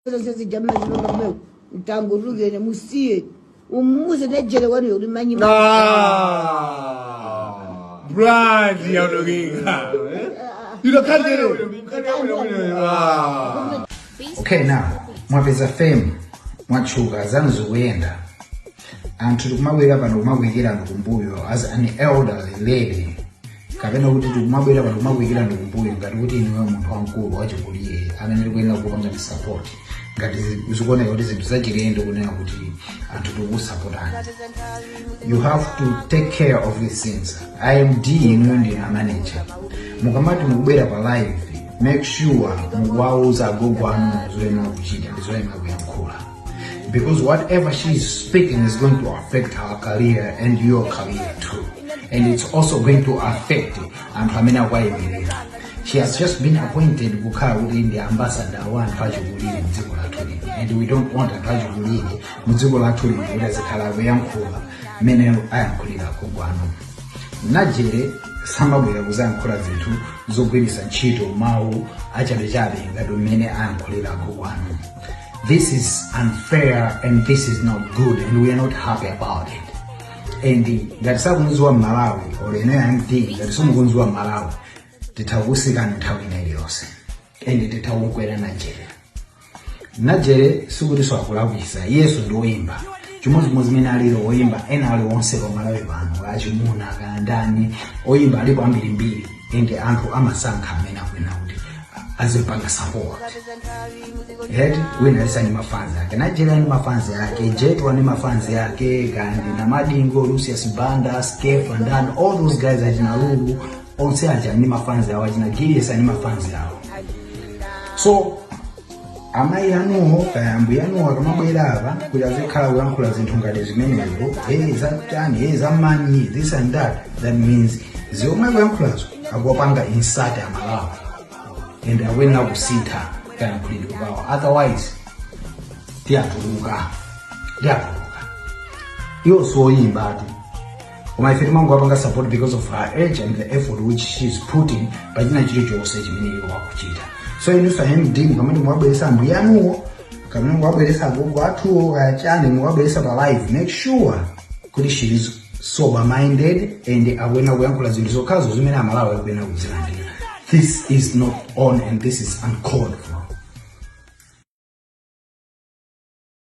Sasa jamaa zinaona mbele mtango ruge ne musie umuze nejele wani ulimanyi brand ya unoginga ilo kandere Okay, now mwapeza fame mwachuka zanzuwenda anthu tikumabwera pano kumabwekera kumbuyo as an elderly lady kapena kuti tikumabwera pano kumabwekera kumbuyo ngati kuti niwe munthu wamkulu wachikuliye amene tikuyenera kupanga support ngati zikuoneka kuti zinthu zachilendo kunena kuti anthu tikusupportana. You have to take care of these things. IMD inu ndi manager mukamati mukubwera pa live, make sure muwauza agogo anu zoyenera kuchita ndi zoyenera kuyankhula, because whatever she is speaking is going to affect her career and your career too, and it's also going to affect anthu amene akwayimirira. She has just been appointed kukhala kuti ndi ambassador wa anthu achikulire mdziko lathu lino, and we don't want anthu achikulire mdziko lathu lino kuti azikhala akuyankhula mmene ayankhulira agogo anu. Najere samabwera kuzayankhula zinthu zogwiritsa ntchito mawu achabechabe ngati mmene ayankhulira agogo anu. This is unfair and this is not good, and we are not happy about it. And ngati sakunziwa Malawi or ene MD ngati simukunziwa Malawi titakusikana nthawi iliyonse and titakwera Najere sikuti swakulakwisa Yesu ndi woyimba chimodzimodzi mmene aliro woyimba ena ali onse pa Malawi pano achimuna kandani oyimba alipo ambirimbiri and anthu amasankha amene akwena kuti azipanga support. Head wina isa ni mafanzi yake, Najera ni mafanzi yake, Jetwa ni mafanzi yake, Gandhi na Madingo, Lucius Banda, Skef and Dan, all those guys ajina Lulu, onse aja ni mafanzi yao, ajina Gilisa ni mafanzi yao. So amai yanuho kayambu yanuho kamabwera aba kuyazikhala kuyankhula zinthu ngati zimenezo za za money, this and that, that means zomwe kuyankhulazo akupanga insert ya Malawi and akwena kusitha kuyankhulidwa kwawo, otherwise tiyatuluka iyo soyimba tu koma ife timango apanga support because of her age and the effort which she's putting pachina chilichonse chimene iyo wakuchita. So inusa MD mukamati mwabweresa mbuyanuwo kamene mwabweresa agogo athu achane mwabweresa pa live, make sure kuti she is sober minded and akwena kuyankhula zinthu zokhazo zimene Amalawi akwena kuzilandira. This is not on and this is uncalled for.